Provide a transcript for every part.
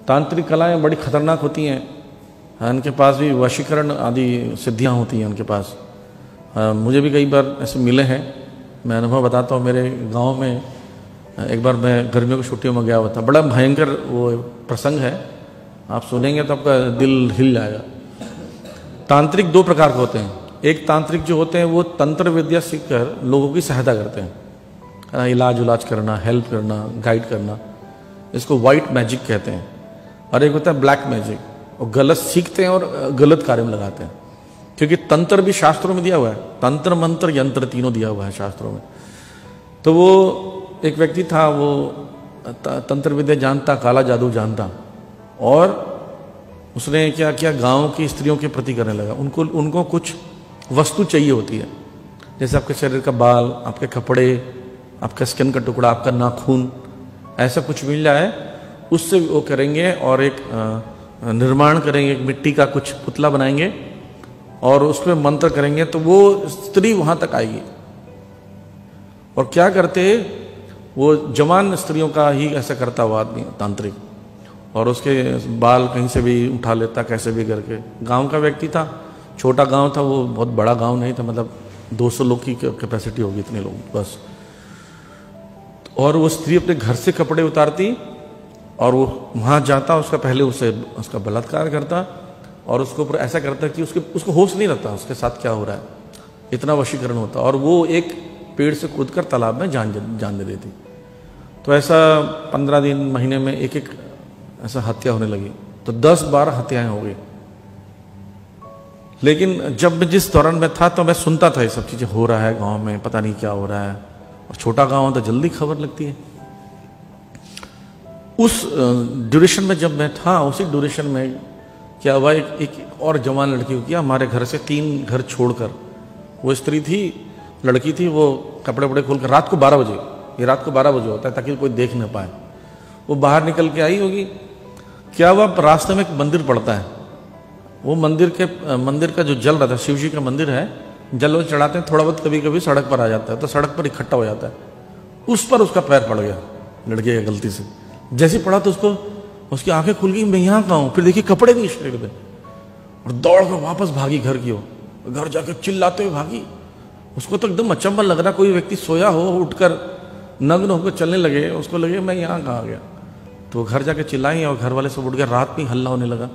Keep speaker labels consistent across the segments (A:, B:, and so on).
A: तांत्रिक कलाएं बड़ी खतरनाक होती हैं। उनके पास भी वशीकरण आदि सिद्धियां होती हैं उनके पास। मुझे भी कई बार ऐसे मिले हैं। मैं अनुभव बताता हूँ। मेरे गांव में एक बार मैं गर्मियों की छुट्टियों में गया हुआ था। बड़ा भयंकर वो प्रसंग है, आप सुनेंगे तो आपका दिल हिल जाएगा। तांत्रिक दो प्रकार के होते हैं। एक तांत्रिक जो होते हैं वो तंत्र विद्या सीखकर लोगों की सहायता करते हैं, इलाज उलाज करना, हेल्प करना, गाइड करना, इसको वाइट मैजिक कहते हैं। और एक होता है ब्लैक मैजिक, वो गलत सीखते हैं और गलत कार्य में लगाते हैं। क्योंकि तंत्र भी शास्त्रों में दिया हुआ है, तंत्र मंत्र यंत्र तीनों दिया हुआ है शास्त्रों में। तो वो एक व्यक्ति था, वो तंत्र विद्या जानता, काला जादू जानता, और उसने क्या किया, गांव की स्त्रियों के प्रति करने लगा। उनको कुछ वस्तु चाहिए होती है, जैसे आपके शरीर का बाल, आपके कपड़े, आपका स्किन का टुकड़ा, आपका नाखून, ऐसा कुछ मिल जाए उससे वो करेंगे और एक निर्माण करेंगे, एक मिट्टी का कुछ पुतला बनाएंगे और उसमें मंत्र करेंगे तो वो स्त्री वहां तक आएगी। और क्या करते, वो जवान स्त्रियों का ही ऐसा करता हुआ आदमी तांत्रिक, और उसके बाल कहीं से भी उठा लेता, कैसे भी करके। गांव का व्यक्ति था, छोटा गांव था वो, बहुत बड़ा गांव नहीं था, मतलब 200 लोग की कैपेसिटी होगी, इतने लोग बस। और वो स्त्री अपने घर से कपड़े उतारती और वो वहां जाता, उसका पहले उसका बलात्कार करता और उसके ऊपर ऐसा करता कि उसको होश नहीं रहता उसके साथ क्या हो रहा है, इतना वशीकरण होता। और वो एक पेड़ से कूदकर तालाब में जान दे देती। तो ऐसा 15 दिन, महीने में एक एक ऐसा हत्या होने लगी। तो 10-12 हत्याएं हो गई। लेकिन जब मैं जिस दौरान में था तो मैं सुनता था ये सब चीजें हो रहा है गांव में, पता नहीं क्या हो रहा है। और छोटा गांव तो जल्दी खबर लगती है। उस ड्यूरेशन में जब मैं था, उसी ड्यूरेशन में क्या हुआ, एक और जवान लड़की को किया, हमारे घर से 3 घर छोड़कर। वो स्त्री थी, लड़की थी, वो कपड़े वपड़े खोलकर रात को 12 बजे, ये रात को 12 बजे होता है ताकि कोई देख न पाए, वो बाहर निकल के आई होगी। क्या हुआ, रास्ते में एक मंदिर पड़ता है। वो मंदिर का जो जल रहा था, शिव जी का मंदिर है, जल वो चढ़ाते हैं, थोड़ा बहुत कभी कभी सड़क पर आ जाता है, तो सड़क पर इकट्ठा हो जाता है। उस पर उसका पैर पड़ गया लड़के की गलती से। जैसे पड़ा तो उसकी आंखें खुल गई, मैं यहाँ कहाँ हूँ। फिर देखिए कपड़े नहीं शरीर पे, और दौड़ कर वापस भागी घर की ओर। घर जाकर चिल्लाते हुए भागी। उसको तो एकदम अचंभा लग रहा, कोई व्यक्ति सोया हो, उठकर नग्न होकर चलने लगे, उसको लगे मैं यहाँ कहाँ आ गया। तो वो घर जाके चिल्लाई और घर वाले सब उठ गए। रात में हल्ला होने लगा,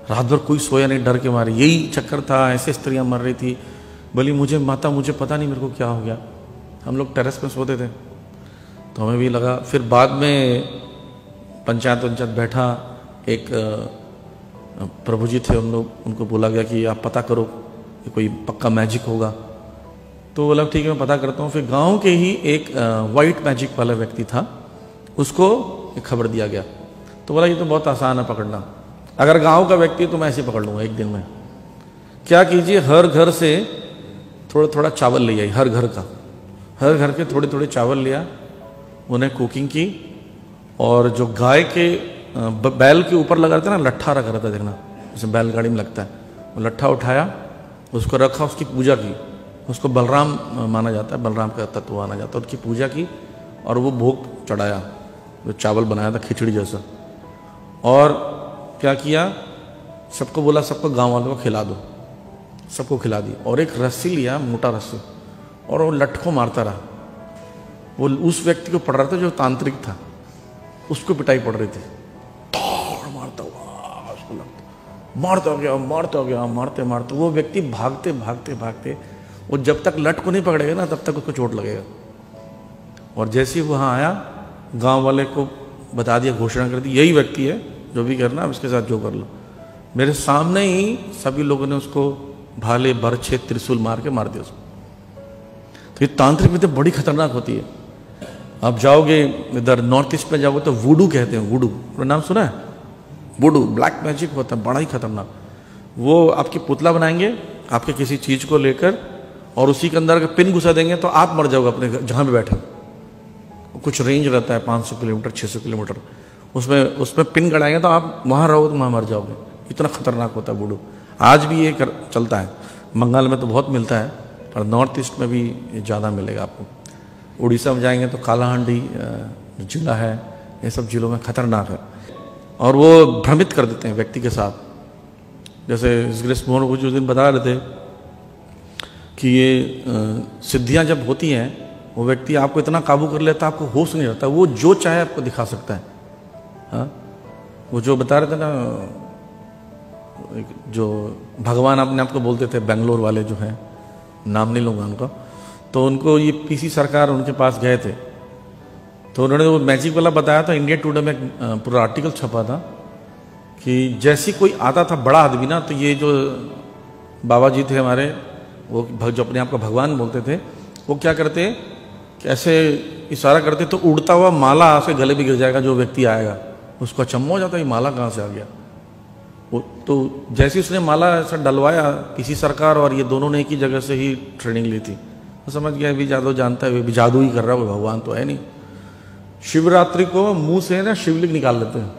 A: रात भर कोई सोया नहीं, डर के मारे। यही चक्कर था, ऐसे स्त्रियां मर रही थी। बोली मुझे माता, मुझे पता नहीं मेरे को क्या हो गया। हम लोग टेरेस पे सोते थे तो हमें भी लगा। फिर बाद में पंचायत बैठा, एक प्रभु जी थे, उनको बोला गया कि आप पता करो कि कोई पक्का मैजिक होगा। तो बोला ठीक है मैं पता करता हूँ। फिर गांव के ही एक वाइट मैजिक वाला व्यक्ति था, उसको एक खबर दिया गया। तो बोला ये तो बहुत आसान है पकड़ना, अगर गांव का व्यक्ति तो मैं ऐसे पकड़ लूँगा एक दिन में। क्या कीजिए, हर घर से थोड़ा थोड़ा चावल ले आई, हर घर के थोड़े थोड़े चावल लिया, उन्हें कुकिंग की। और जो गाय के बैल के ऊपर लगा रहता है ना, लट्ठा रखा रहता है, देखना जैसे बैलगाड़ी में लगता है, वो लट्ठा उठाया, उसको रखा, उसकी पूजा की। उसको बलराम माना जाता है, बलराम का तत्व माना जाता है। उसकी पूजा की और वो भोग चढ़ाया, जो चावल बनाया था खिचड़ी जैसा। और क्या किया, सबको बोला सबको गांव वालों को खिला दो, सबको खिला दी। और एक रस्सी लिया, मोटा रस्सी, और वो लठ को मारता रहा। वो उस व्यक्ति को पड़ रहा था जो तांत्रिक था, उसको पिटाई पड़ रही थी। मारता हुआ उसको लगता, मारते मारते वो व्यक्ति भागते वो जब तक लठ को नहीं पकड़ेगा ना तब तक उसको चोट लगेगा। और जैसे ही वहां आया, गांव वाले को बता दिया, घोषणा कर दी, यही व्यक्ति है, जो भी करना उसके साथ जो कर लो। मेरे सामने ही सभी लोगों ने उसको भाले, बरछे, त्रिशूल मार दिया उसको। तो ये तांत्रिक विद्या बड़ी खतरनाक होती है। आप जाओगे इधर नॉर्थ ईस्ट में जाओगे तो वुडू कहते हैं, वुडू नाम सुना है? वुडू ब्लैक मैजिक होता है, बड़ा ही खतरनाक। वो आपकी पुतला बनाएंगे आपके किसी चीज को लेकर, और उसी के अंदर अगर पिन घुसा देंगे तो आप मर जाओगे अपने जहां पे बैठे। कुछ रेंज रहता है 500 किलोमीटर 600 किलोमीटर, उसमें पिन गड़ाएंगे तो आप वहां रहोगे तो वहां मर जाओगे। इतना खतरनाक होता है वुडू। आज भी ये चलता है। बंगाल में तो बहुत मिलता है, और नॉर्थ ईस्ट में भी ज़्यादा मिलेगा आपको। उड़ीसा में जाएंगे तो कालाहांडी जिला है, ये सब जिलों में खतरनाक है। और वो भ्रमित कर देते हैं व्यक्ति के साथ। जैसे ग्रेस मोहन कुछ दिन बता रहे थे कि ये सिद्धियां जब होती हैं वो व्यक्ति आपको इतना काबू कर लेता है, आपको होश नहीं रहता, वो जो चाहे आपको दिखा सकता है। हाँ, वो जो बता रहे थे ना, जो भगवान अपने आप को बोलते थे, बेंगलोर वाले जो हैं, नाम नहीं लूँगा उनका, तो उनको ये पीसी सरकार उनके पास गए थे, तो उन्होंने वो मैजिक वाला बताया था। इंडिया टुडे में पूरा आर्टिकल छपा था कि जैसे कोई आता था बड़ा आदमी ना, तो ये जो बाबा जी थे हमारे, वो जो अपने आप को भगवान बोलते थे, वो क्या करते कि ऐसे इशारा करते तो उड़ता हुआ माला उसके गले में गिर जाएगा, जो व्यक्ति आएगा उसको अचंभा हो जाता है, ये माला कहाँ से आ गया। वो तो जैसे उसने माला ऐसा डलवाया, किसी सरकार और ये दोनों ने एक ही जगह से ही ट्रेनिंग ली थी, तो समझ गया भी जादू जानता है, भी जादू ही कर रहा है, भगवान तो है नहीं। शिवरात्रि को मुंह से ना शिवलिंग निकाल लेते हैं,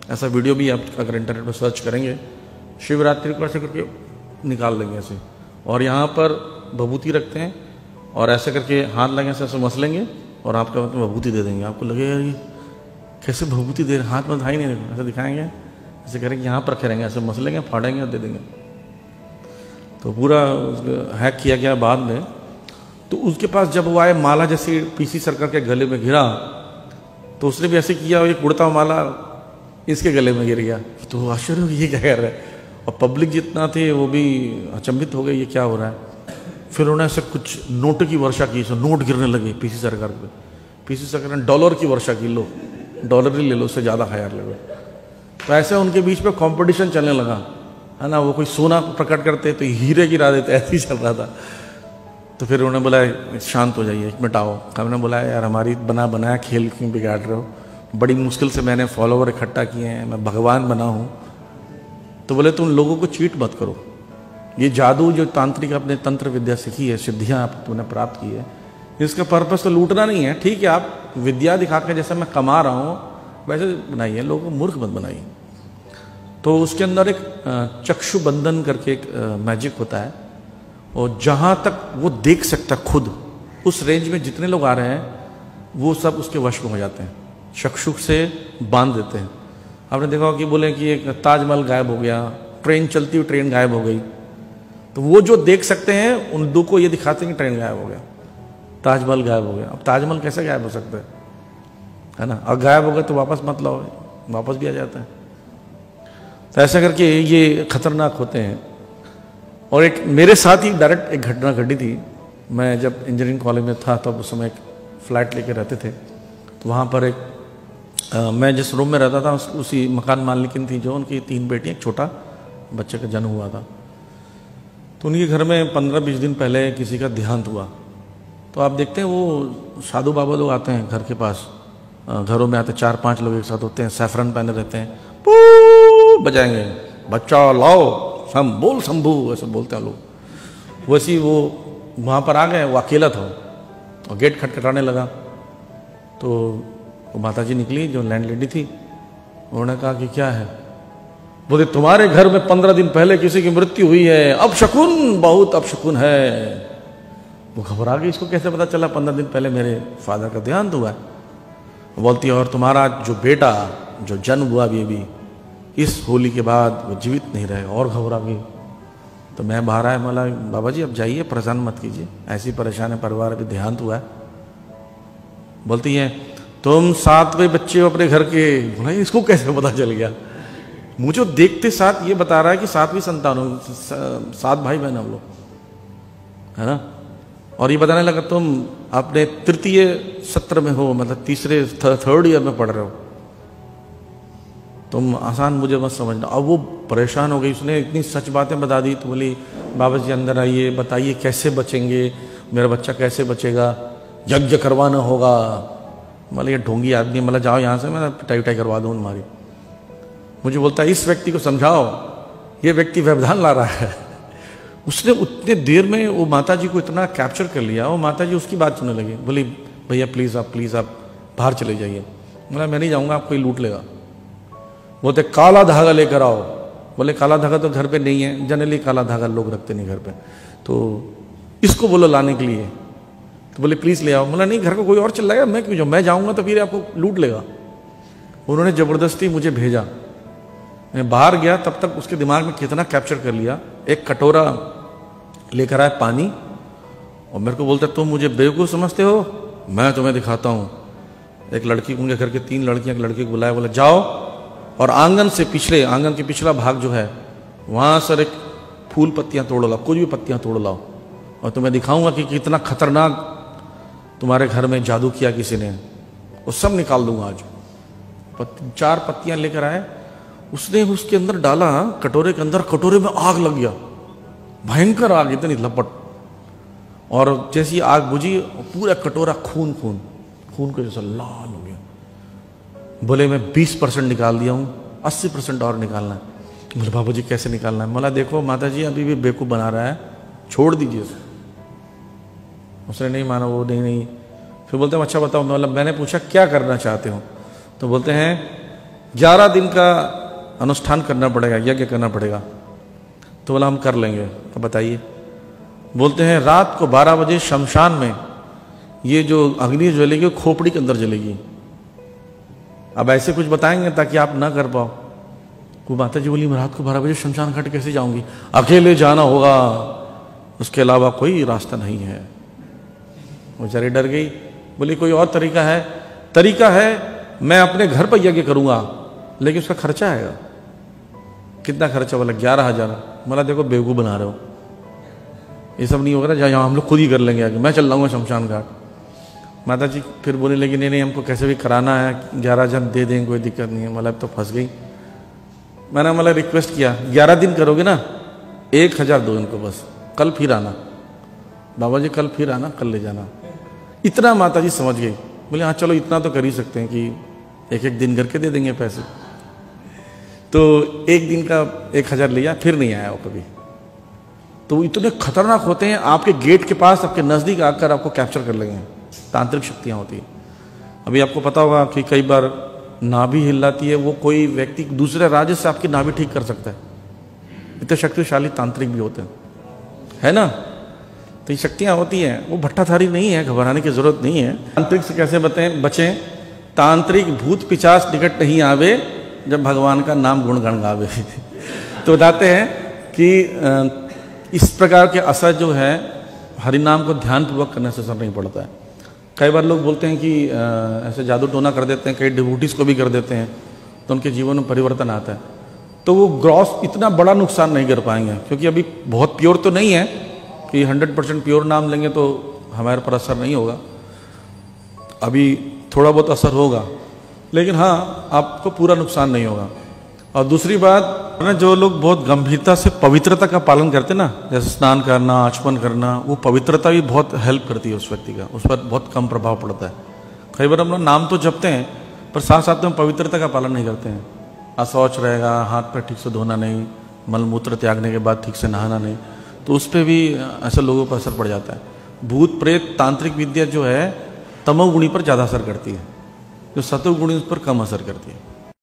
A: ऐसा वीडियो भी आप अगर इंटरनेट पर सर्च करेंगे, शिवरात्रि को ऐसे करके निकाल लेंगे ऐसे, और यहाँ पर भभूति रखते हैं और ऐसे करके हाथ लगे ऐसे मसलेंगे और आपका मतलब भभूति दे देंगे। आपको लगेगा ये कैसे भभूति दे रहे, हाथ में दिखाई नहीं, ऐसे दिखाएंगे, ऐसे करेंगे, यहाँ पर रखे रहेंगे, ऐसे मसलेंगे, फाड़ेंगे और दे देंगे। तो पूरा हैक किया गया बाद में। तो उसके पास जब वो आए, माला जैसे पीसी सरकार के गले में गिरा, तो उसने भी ऐसे किया, एक उड़ता माला इसके गले में गिर गया। तो आश्चर्य हो ये क्या कर रहा है, और पब्लिक जितना थे वो भी अचंभित हो गए, ये क्या हो रहा है। फिर उन्होंने ऐसे कुछ नोट की वर्षा की, सो नोट गिरने लगे पीसी सरकार पे। पीसी सरकार ने डॉलर की वर्षा की, लो डॉलर ही ले लो, उससे ज़्यादा हायर ले लो। तो ऐसे उनके बीच में कंपटीशन चलने लगा, है ना। वो कोई सोना प्रकट करते तो हीरे गिरा देते, ऐसे ही चल रहा था। तो फिर उन्होंने बोला शांत हो जाइए, एक मिनट आओ। हमने बोला यार हमारी बनाया खेल क्यों बिगाड़ रहे हो, बड़ी मुश्किल से मैंने फॉलोवर इकट्ठा किए हैं, मैं भगवान बना हूँ। तो बोले तुम लोगों को चीट मत करो, ये जादू जो तांत्रिक अपने तंत्र विद्या सीखी है, सिद्धियाँ तुमने प्राप्त की है, इसका पर्पस तो लूटना नहीं है। ठीक है, आप विद्या दिखा के जैसे मैं कमा रहा हूँ वैसे बनाइए, लोगों को मूर्ख मत बनाइए। तो उसके अंदर एक चक्षु बंधन करके एक मैजिक होता है, और जहाँ तक वो देख सकता खुद, उस रेंज में जितने लोग आ रहे हैं वो सब उसके वश में हो जाते हैं, चक्षु से बांध देते हैं। आपने देखा हो कि बोले कि एक ताजमहल गायब हो गया, ट्रेन चलती हुई ट्रेन गायब हो गई, तो वो जो देख सकते हैं उन दो को ये दिखाते हैं कि ट्रेन गायब हो गया, ताजमहल गायब हो गया। अब ताजमहल कैसे गायब हो सकता है ना, और गायब हो गया तो वापस मत लाओ, वापस भी आ जाता है। तो ऐसा करके ये खतरनाक होते हैं। और एक मेरे साथ ही डायरेक्ट एक घटना घटी थी। मैं जब इंजीनियरिंग कॉलेज में था तब उस समय एक फ्लैट लेके रहते थे, तो वहाँ पर एक मैं जिस रूम में रहता था उसी मकान मालिकिन थी, जो उनकी 3 बेटियाँ, एक छोटा बच्चे का जन्म हुआ था। तो उनके घर में 15-20 दिन पहले किसी का देहांत हुआ। तो आप देखते हैं वो साधु बाबा लोग आते हैं घर के पास, घरों में आते 4-5 लोग एक साथ होते हैं, सैफरन पहने रहते हैं, पू बजाएंगे, बच्चा लाओ बोल शंभू, ऐसे बोलते हैं लोग। वैसे ही वो वहाँ पर आ गए, वो अकेला था और गेट खटखटाने लगा। तो वो माता जी निकली जो लैंडलेडी थी, उन्होंने कहा कि क्या है। बोले तुम्हारे घर में 15 दिन पहले किसी की मृत्यु हुई है, अपशकुन, बहुत अपशकुन है। वो घबरा गई, इसको कैसे पता चला 15 दिन पहले मेरे फादर का देहांत हुआ है। बोलती है और तुम्हारा जो बेटा जो जन्म हुआ भी इस होली के बाद वो जीवित नहीं रहेगा। और घबरा गई। तो मैं बाहर आया, बोला बाबा जी अब जाइए, परेशान मत कीजिए, ऐसी परेशान है परिवार, अभी देहांत हुआ है। बोलती है तुम 7वें बच्चे हो अपने घर के। बोला इसको कैसे पता चल गया। मुझे देखते साथ ये बता रहा है कि 7वीं संतान हो, 7 भाई बहन हम लोग, है ना। और ये बताने लगा तुम अपने 3य सत्र में हो, मतलब 3rd ईयर में पढ़ रहे हो, तुम आसान मुझे मत समझना। अब वो परेशान हो गई, उसने इतनी सच बातें बता दी। तो बोली बाबा जी अंदर आइए, बताइए कैसे बचेंगे, मेरा बच्चा कैसे बचेगा, यज्ञ करवाना होगा। मतलब ये ढोंगी आदमी, मतलब जाओ यहाँ से, मैं पिटाई करवा दूँ तुम्हारी। मुझे बोलता है इस व्यक्ति को समझाओ, ये व्यक्ति व्यवधान ला रहा है। उसने उतने देर में वो माता जी को इतना कैप्चर कर लिया, वो माता जी उसकी बात सुनने लगी। बोली भैया प्लीज़ आप बाहर चले जाइए। बोला मैं नहीं जाऊँगा, आप कोई लूट लेगा। बोलते काला धागा लेकर आओ। बोले काला धागा तो घर पे नहीं है, जनरली काला धागा लोग रखते नहीं घर पे, तो इसको बोलो लाने के लिए। तो बोले प्लीज़ ले आओ। बोला नहीं घर को कोई और चल जाएगा, मैं क्यों जाऊँ, मैं जाऊँगा तो फिर आपको लूट लेगा। उन्होंने ज़बरदस्ती मुझे भेजा। मैं बाहर गया तब तक उसके दिमाग में कितना कैप्चर कर लिया। एक कटोरा लेकर आए पानी और मेरे को बोलते तुम मुझे बेवकूफ़ समझते हो, मैं तुम्हें दिखाता हूँ। एक लड़की, उनके घर के 3 लड़कियाँ, एक लड़की को बुलाया, बोला जाओ और आंगन के पिछला भाग जो है वहाँ सर एक फूल पत्तियाँ तोड़ लाओ, कुछ भी पत्तियाँ तोड़ लाओ और तुम्हें दिखाऊंगा कि कितना खतरनाक तुम्हारे घर में जादू किया किसी ने, वो सब निकाल दूंगा आज। 4 पत्तियाँ लेकर आए, उसने उसके अंदर डाला कटोरे के अंदर, कटोरे में आग लग गया, भयंकर आग, इतनी लपट। और जैसी आग बुझी पूरा कटोरा खून को जैसा लाल हो गया। बोले मैं 20% निकाल दिया हूँ, 80% और निकालना है। बोले बाबू जी कैसे निकालना है? बोला देखो माता जी अभी भी बेवकूफ़ बना रहा है, छोड़ दीजिए उसे। उसने नहीं माना, वो नहीं। फिर बोलते हैं अच्छा बताओ। मतलब मैंने पूछा क्या करना चाहते हो? तो बोलते हैं 11 दिन का अनुष्ठान करना पड़ेगा, यज्ञ करना पड़ेगा। तो बोला हम कर लेंगे। तो बताइए। बोलते हैं रात को 12 बजे शमशान में ये जो अग्नि जलेगी वो खोपड़ी के अंदर जलेगी। अब ऐसे कुछ बताएंगे ताकि आप ना कर पाओ। वो माता जी बोली मैं रात को 12 बजे शमशान घाट कैसे जाऊंगी? अकेले जाना होगा, उसके अलावा कोई रास्ता नहीं है। वो बेचारी डर गई। बोली कोई और तरीका है? तरीका है मैं अपने घर पर यज्ञ करूंगा, लेकिन उसका खर्चा आएगा। कितना खर्चा? बोला 11,000। बोला देखो बेवकूफ़ बना रहे हो, ये सब नहीं होगा ना, जहाँ हम लोग खुद ही कर लेंगे आगे, मैं चल लाऊंगा शमशान घाट। माता जी फिर बोलने लगी नहीं हमको कैसे भी कराना है, 11,000 दे देंगे, कोई दिक्कत नहीं है। मतलब तो फंस गई। मैंने मतलब रिक्वेस्ट किया 11 दिन करोगे ना, 1,000 दो इनको बस, कल फिर आना। बाबा जी कल फिर आना, कल ले जाना। इतना माता जी समझ गई। बोले हाँ चलो इतना तो कर ही सकते हैं कि एक दिन करके दे देंगे पैसे। तो एक दिन का 1,000 लिया, फिर नहीं आया वो कभी। तो इतने खतरनाक होते हैं, आपके गेट के पास, आपके नज़दीक आकर आपको कैप्चर कर लेंगे। तांत्रिक शक्तियाँ होती हैं। अभी आपको पता होगा कि कई बार नाभि हिलाती है, वो कोई व्यक्ति दूसरे राज्य से आपकी नाभि ठीक कर सकता है। इतने शक्तिशाली तांत्रिक भी होते हैं, है ना। तो ये शक्तियाँ होती हैं, वो भट्टाधारी नहीं है, घबराने की जरूरत नहीं है। तांत्रिक से कैसे बचें? तांत्रिक भूत पिशाच निकट नहीं आवे, जब भगवान का नाम गुणगान गावे। तो बताते हैं कि इस प्रकार के असर जो है हरिनाम को ध्यानपूर्वक करने से असर नहीं पड़ता है। कई बार लोग बोलते हैं कि ऐसे जादू टोना कर देते हैं, कई डिवोटीज को भी कर देते हैं, तो उनके जीवन में परिवर्तन आता है। तो वो ग्रॉस इतना बड़ा नुकसान नहीं कर पाएंगे, क्योंकि अभी बहुत प्योर तो नहीं है कि 100% प्योर नाम लेंगे तो हमारे पर असर नहीं होगा। अभी थोड़ा बहुत असर होगा, लेकिन हाँ आपको पूरा नुकसान नहीं होगा। और दूसरी बात, जो लोग बहुत गंभीरता से पवित्रता का पालन करते ना, जैसे स्नान करना, आचमन करना, वो पवित्रता भी बहुत हेल्प करती है उस व्यक्ति का, उस पर बहुत कम प्रभाव पड़ता है। कई बार हम लोग नाम तो जपते हैं पर साथ साथ में पवित्रता का पालन नहीं करते हैं। अशौच रहेगा, हाथ पैर ठीक से धोना नहीं, मलमूत्र त्यागने के बाद ठीक से नहाना नहीं, तो उस पर भी ऐसे लोगों पर असर पड़ जाता है। भूत प्रेत तांत्रिक विद्या जो है तमोगुणी पर ज़्यादा असर करती है, जो सतोगुणी उस पर कम असर करती है।